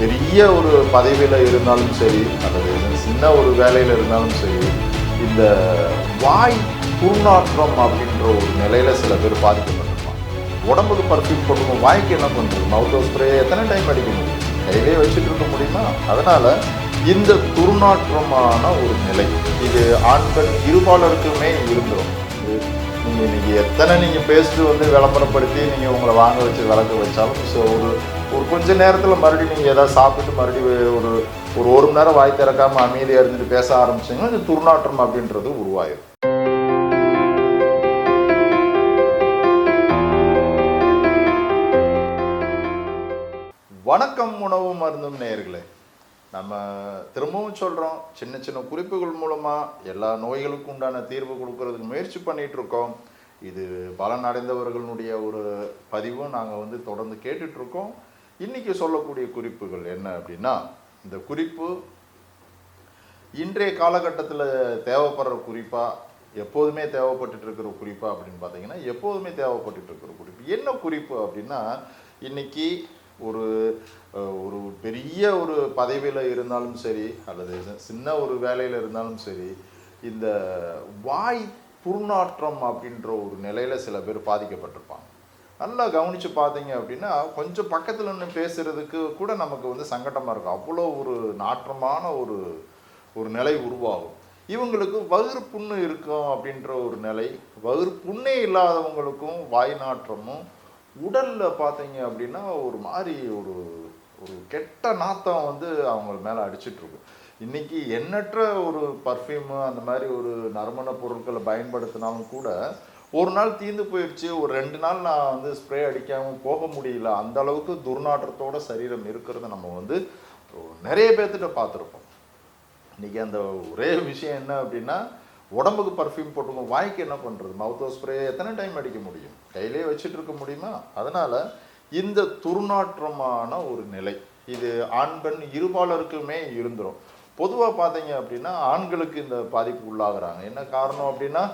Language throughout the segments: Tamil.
பெரிய ஒரு பதவியில் இருந்தாலும் சரி அல்லது சின்ன ஒரு வேலையில் இருந்தாலும் சரி, இந்த வாய் துர்நாற்றம் அப்படின்ற ஒரு நிலையில சில பேர் பாதிக்கப்பட்டிருப்பாங்க. உடம்புக்கு பர்ஃப்யூம் போட்டுக்கும், வாய்க்கு என்ன பண்ணுறது? மவுத் ஸ்ப்ரே எத்தனை டைம் அடிக்க முடியும்? கையிலே வச்சுட்டு இருக்க முடியுமா? அதனால இந்த துர்நாற்றமான ஒரு நிலை இது ஆண் பெண் இருபாலருக்குமே இருந்துடும். நீங்கள் இன்றைக்கி எத்தனை நீங்கள் பேஸ்ட்டு வந்து விளம்பரப்படுத்தி நீங்கள் உங்களை வாங்க வச்சு விளக்க வச்சாலும் ஸோ ஒரு கொஞ்ச நேரத்தில் மறுபடியும் நீங்கள் எதாவது சாப்பிட்டு மறுபடியும் ஒரு மணி நேரம் வாய் திறக்காமல் அமைதியாக இருந்துட்டு பேச ஆரம்பிச்சிங்கன்னா இந்த துர்நாற்றம் அப்படின்றது உருவாயிடும். வணக்கம் உணவு மருந்தும் நேயர்களே, நம்ம திரும்பவும் சொல்கிறோம், சின்ன சின்ன குறிப்புகள் மூலமாக எல்லா நோய்களுக்கும் உண்டான தீர்வு கொடுக்கறதுக்கு முயற்சி பண்ணிகிட்டு இருக்கோம். இது பலன் அடைந்தவர்களுடைய ஒரு பதிவும் நாங்கள் வந்து தொடர்ந்து கேட்டுட்ருக்கோம். இன்றைக்கி சொல்லக்கூடிய குறிப்புகள் என்ன அப்படின்னா, இந்த குறிப்பு இன்றைய காலகட்டத்தில் தேவைப்படுற குறிப்பாக, எப்போதுமே தேவைப்பட்டு இருக்கிற குறிப்பா அப்படின்னு பார்த்தீங்கன்னா, எப்போதுமே தேவைப்பட்டு இருக்கிற குறிப்பு. என்ன குறிப்பு அப்படின்னா, இன்றைக்கி ஒரு ஒரு பெரிய ஒரு பதவியில் இருந்தாலும் சரி அல்லது சின்ன ஒரு வேலையில் இருந்தாலும் சரி, இந்த வாய் துர்நாற்றம் அப்படின்ற ஒரு நிலையில் சில பேர் பாதிக்கப்பட்டிருப்பாங்க. நல்லா கவனித்து பார்த்தீங்க அப்படின்னா, கொஞ்சம் பக்கத்தில் நின்று பேசுகிறதுக்கு கூட நமக்கு வந்து சங்கடமாக இருக்கும். அவ்வளோ ஒரு நாற்றமான ஒரு நிலை உருவாகும். இவங்களுக்கு வயிறு புண்ணு இருக்கும் அப்படின்ற ஒரு நிலை. வயிறு புண்ணே இல்லாதவங்களுக்கும் வாய் நாற்றமும், உடலில் பார்த்தீங்க அப்படின்னா ஒரு மாதிரி ஒரு கெட்ட நாத்தம் வந்து அவங்க மேலே அடிச்சிட்ருக்கும். இன்றைக்கி எண்ணற்ற ஒரு பர்ஃப்யூமு அந்த மாதிரி ஒரு நறுமண பொருட்களை பயன்படுத்தினாலும் கூட ஒரு நாள் தீர்ந்து போயிடுச்சு, ஒரு 2 நாள் நான் வந்து ஸ்ப்ரே அடிக்காமல் போக முடியல, அந்த அளவுக்கு துர்நாற்றத்தோட சரீரம் இருக்கிறத நம்ம வந்து நிறைய பேர்த்திட்ட பார்த்துருப்போம். இன்றைக்கி அந்த ஒரே விஷயம் என்ன அப்படின்னா, உடம்புக்கு பர்ஃப்யூம் போட்டுக்கும், வாய்க்கு என்ன பண்ணுறது? மவுத் ஸ்ப்ரே எத்தனை டைம் அடிக்க முடியும்? கையிலே வச்சுட்டு இருக்க முடியுமா? அதனால் இந்த துர்நாற்றமான ஒரு நிலை இது ஆண் பெண் இருபாலருக்குமே இருந்துடும். பொதுவாக பார்த்தீங்க அப்படின்னா ஆண்களுக்கு இந்த பாதிப்பு உள்ளாகிறாங்க. என்ன காரணம் அப்படின்னா,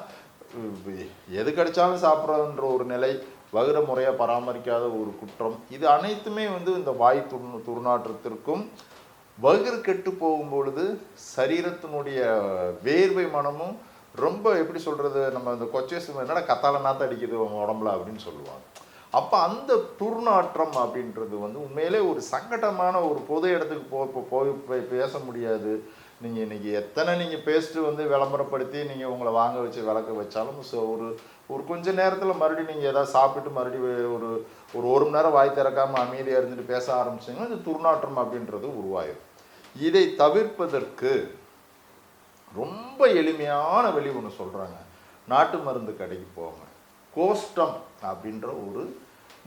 எது கிடைச்சாலும் சாப்பிட்றதுன்ற ஒரு நிலை, வயிற முறையாக பராமரிக்காத ஒரு குற்றம், இது அனைத்துமே வந்து இந்த வாய் துர்நாற்றத்திற்கும், வயிறு கெட்டு போகும்பொழுது சரீரத்தினுடைய வேர்வை மனமும் ரொம்ப எப்படி சொல்கிறது, நம்ம இந்த கொச்சேஸ் என்னடா கத்தால நாற்று அடிக்குது உடம்புல அப்படின்னு சொல்லுவாங்க. அப்போ அந்த துர்நாற்றம் அப்படின்றது வந்து உண்மையிலே ஒரு சங்கடமான ஒரு பொது இடத்துக்கு போய் பேச முடியாது. நீங்கள் இன்றைக்கி எத்தனை நீங்கள் பேஸ்ட்டு வந்து விளம்பரப்படுத்தி நீங்கள் உங்களை வாங்க வச்சு விளக்க வச்சாலும் ஸோ ஒரு கொஞ்ச நேரத்தில் மறுபடியும் நீங்கள் எதாவது சாப்பிட்டு மறுபடியும் ஒரு மணி நேரம் வாய் திறக்காமல் அமைதியாக இருந்துட்டு பேச ஆரம்பிச்சிங்கன்னா இந்த துர்நாற்றம் அப்படின்றது உருவாயிடும். இதை தவிர்ப்பதற்கு ரொம்ப எளிமையான வழி ஒன்று சொல்கிறாங்க. நாட்டு மருந்து கடைக்கு போங்க, கோஸ்டம் அப்படின்ற ஒரு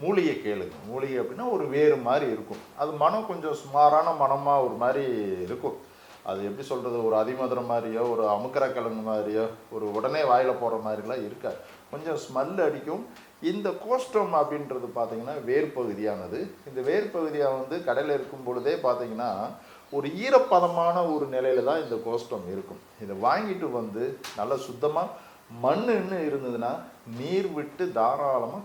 மூலிகை கேளுங்க. மூலிகை அப்படின்னா ஒரு வேறு மாதிரி இருக்கும், அது மனம் கொஞ்சம் சுமாரான மனமாக ஒரு மாதிரி இருக்கும். அது எப்படி சொல்கிறது, ஒரு அதிமதுரம் மாதிரியோ ஒரு அமுக்கர கிழங்கு மாதிரியோ ஒரு உடனே வாயில் போடுற மாதிரிலாம் இருக்காது, கொஞ்சம் ஸ்மெல் அடிக்கும். இந்த கோஸ்டம் அப்படின்றது பார்த்திங்கன்னா வேர் பகுதியானது. இந்த வேர் பகுதியாக வந்து கடையில் இருக்கும் பொழுதே பார்த்திங்கன்னா ஒரு ஈரப்பதமான ஒரு நிலையில தான் இந்த கோஸ்டம் இருக்கும். இதை வாங்கிட்டு வந்து நல்லா சுத்தமாக மண்ணுன்னு இருந்ததுன்னா நீர் விட்டு தாராளமாக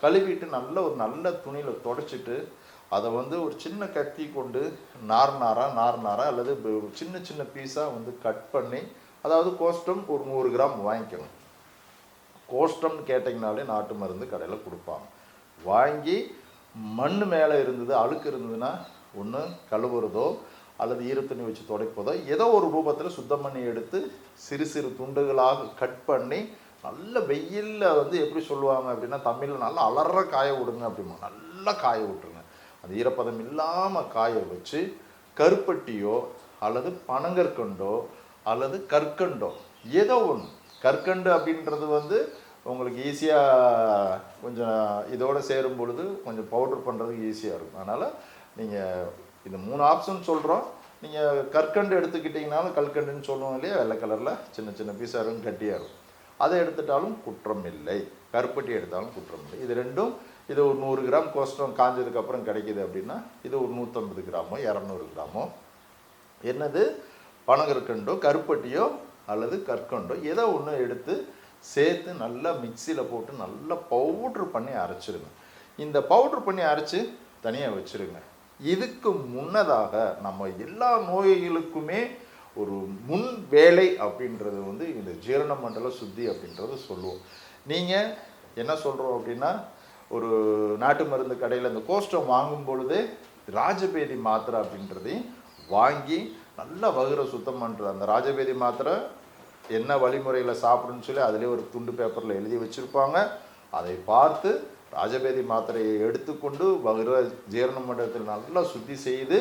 கழுவிட்டு நல்ல துணியில் தொடச்சிட்டு அதை வந்து ஒரு சின்ன கத்தி கொண்டு நார் நாரா அல்லது சின்ன பீஸாக வந்து கட் பண்ணி, அதாவது கோஸ்டம் ஒரு 100 கிராம் வாங்கிக்கணும். கோஸ்டம்னு கேட்டிங்கனாலே நாட்டு மருந்து கடையில் கொடுப்பாங்க. வாங்கி மண் மேலே இருந்தது அழுக்கு இருந்ததுன்னா ஒன்று கழுவுறதோ அல்லது ஈரத்துணி வச்சு துடைப்பதோ ஏதோ ஒரு ரூபத்தில் சுத்தம் பண்ணி எடுத்து சிறு துண்டுகளாக கட் பண்ணி நல்ல வெயிலில் வந்து எப்படி சொல்லுவாங்க அப்படின்னா, தமிழில் நல்லா அலற காய விடுங்க அப்படிமா, நல்லா காய விட்டுருங்க. அந்த ஈரப்பதம் இல்லாமல் காய வச்சு கருப்பட்டியோ அல்லது பனங்கற்கண்டோ அல்லது கற்கண்டோ ஏதோ ஒன்று, கற்கண்டு அப்படின்றது வந்து உங்களுக்கு ஈஸியாக கொஞ்சம் இதோடு சேரும் பொழுது கொஞ்சம் பவுட்ரு பண்ணுறதுக்கு ஈஸியாக இருக்கும். அதனால் நீங்கள் இந்த 3 ஆப்ஷன் சொல்கிறோம். நீங்கள் கற்கண்டு எடுத்துக்கிட்டிங்கனாலும் கல்கண்டுன்னு சொல்லுவோம் இல்லையா, வெள்ளை கலரில் சின்ன பீஸாக இருக்கும், கட்டியாக இருக்கும், அதை எடுத்துட்டாலும் குற்றம் இல்லை. கருப்பட்டி எடுத்தாலும் குற்றம் இல்லை. இது ரெண்டும், இது ஒரு 100 கிராம் கோஸ்டம் காஞ்சதுக்கப்புறம் கிடைக்கிது அப்படின்னா இது ஒரு 150 கிராமோ 200 கிராமோ என்னது பனங்கற்கண்டோ கருப்பட்டியோ அல்லது கற்கண்டோ ஏதோ ஒன்று எடுத்து சேர்த்து நல்லா மிக்சியில் போட்டு நல்லா பவுட்ரு பண்ணி அரைச்சிடுங்க. இந்த பவுட்ரு பண்ணி அரைச்சி தனியாக வச்சுருங்க. இதுக்கு முன்னதாக நம்ம எல்லா நோய்களுக்குமே ஒரு முன் வேலை அப்படின்றது வந்து இந்த ஜீரண மண்டல சுத்தி அப்படின்றது சொல்லுவோம். நீங்கள் என்ன சொல்கிறோம் அப்படின்னா, ஒரு நாட்டு மருந்து கடையில் இந்த கோஷ்டம் வாங்கும் பொழுது ராஜபேதி மாத்திரை அப்படின்றதையும் வாங்கி நல்லா வகுரை சுத்தம் பண்ணுறது. அந்த ராஜபேதி மாத்திரை என்ன வழிமுறையில் சாப்பிடுன்னு சொல்லி அதிலே ஒரு துண்டு பேப்பரில் எழுதி வச்சுருப்பாங்க. அதை பார்த்து ராஜபேதி மாத்திரையை எடுத்துக்கொண்டு வகுர ஜீரண மண்டலத்தில் நல்லா சுத்தி செய்து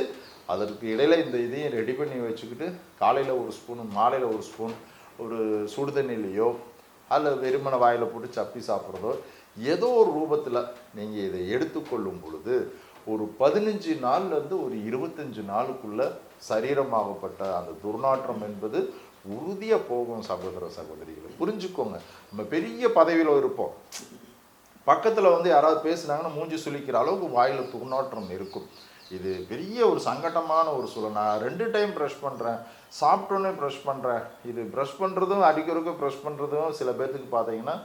அதற்கு இடையில இந்த இதையும் ரெடி பண்ணி வச்சுக்கிட்டு காலையில் ஒரு ஸ்பூன் மாலையில் ஒரு ஸ்பூன் ஒரு சுடு தண்ணிலையோ அல்லது வெறுமனை வாயில் போட்டு சப்பி சாப்பிட்றதோ ஏதோ ஒரு ரூபத்தில் நீங்கள் இதை எடுத்துக்கொள்ளும் பொழுது ஒரு 15 நாள்லேருந்து ஒரு 25 நாளுக்குள்ள சரீரமாகப்பட்ட அந்த துர்நாற்றம் என்பது உறுதியாக போகும். சகோதர சகோதரிகளை புரிஞ்சுக்கோங்க. நம்ம பெரிய பதவியில் இருப்போம், பக்கத்தில் வந்து யாராவது பேசுனாங்கன்னா மூஞ்சி சுளிக்கிற அளவுக்கு வாயில் துர்நாற்றம் இருக்கும். இது பெரிய ஒரு சங்கடமான ஒரு சூழல். நான் 2 டைம் ப்ரஷ் பண்ணுறேன், சாப்பிட்டோன்னே ப்ரஷ் பண்ணுறேன். இது ப்ரஷ் பண்ணுறதும் அடிக்கிறதுக்கு ப்ரஷ் பண்ணுறதும் சில பேர்த்துக்கு பார்த்தீங்கன்னா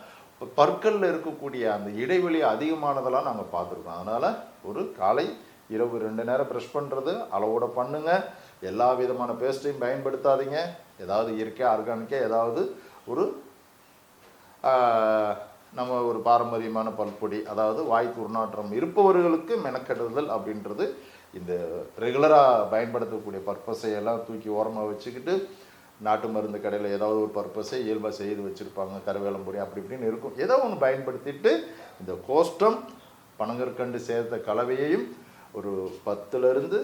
பற்களில் இருக்கக்கூடிய அந்த இடைவெளி அதிகமானதெல்லாம் நாங்கள் பார்த்துருக்கோம். அதனால் ஒரு காலை இரவு 2 நேரம் ப்ரஷ் பண்ணுறது அளவோட பண்ணுங்கள். எல்லா விதமான பேஸ்ட்டையும் பயன்படுத்தாதீங்க. ஏதாவது இயற்கையாக ஆர்கானிக்காக ஏதாவது ஒரு நம்ம ஒரு பாரம்பரியமான பல்பொடி, அதாவது வாய் துர்நாற்றம் இருப்பவர்களுக்கு மெனக்கெடுதல் அப்படின்றது இந்த ரெகுலராக பயன்படுத்தக்கூடிய பர்பஸை எல்லாம் தூக்கி ஓரமாக வச்சுக்கிட்டு நாட்டு மருந்து கடையில் ஏதாவது ஒரு பர்பஸை இயல்பாக செய்து வச்சுருப்பாங்க. கருவேலம்பொடி அப்படி இப்படின்னு இருக்கும். ஏதோ ஒன்று பயன்படுத்திட்டு இந்த கோஷ்டம் பனங்கற்கண்டு சேர்த்த கலவையையும் ஒரு 10லேருந்து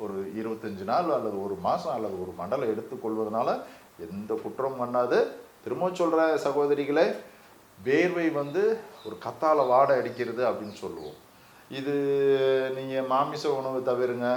ஒரு 25 நாள் அல்லது ஒரு மாதம் அல்லது ஒரு மண்டலம் எடுத்துக்கொள்வதனால எந்த குற்றம் பண்ணாது. திரும்ப சொல்கிற சகோதரிகளே, வேர்வை வந்து ஒரு கத்தால வாடை அடிக்கிறது அப்படின்னு சொல்லுவோம். இது நீங்கள் மாமிச உணவு தவிருங்க,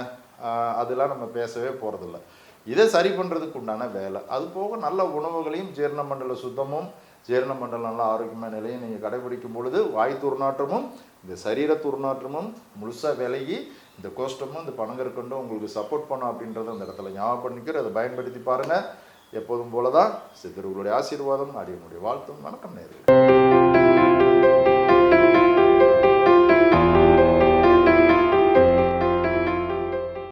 அதெல்லாம் நம்ம பேசவே போகிறதில்ல. இதை சரி பண்ணுறதுக்கு உண்டான வேலை. அது போக நல்ல உணவுகளையும் ஜீரண மண்டல சுத்தமும் ஜீரண மண்டலம் நல்ல ஆரோக்கியமான நிலையை நீங்கள் கடைபிடிக்கும் பொழுது வாய் துர்நாற்றமும் இந்த சரீர துர்நாற்றமும் முழுசாக விலகி இந்த கோஷ்டமும் இந்த பனங்கற்கண்டும் உங்களுக்கு சப்போர்ட் பண்ணும் அப்படின்றத அந்த இடத்துல ஞாபகம் பண்ணிக்கிற அதை பயன்படுத்தி பாருங்கள். எப்போதும் போல தான் சித்தர்களுடைய ஆசீர்வாதம், அடியனுடைய வாழ்த்தும். வணக்கம் நேயர்களே.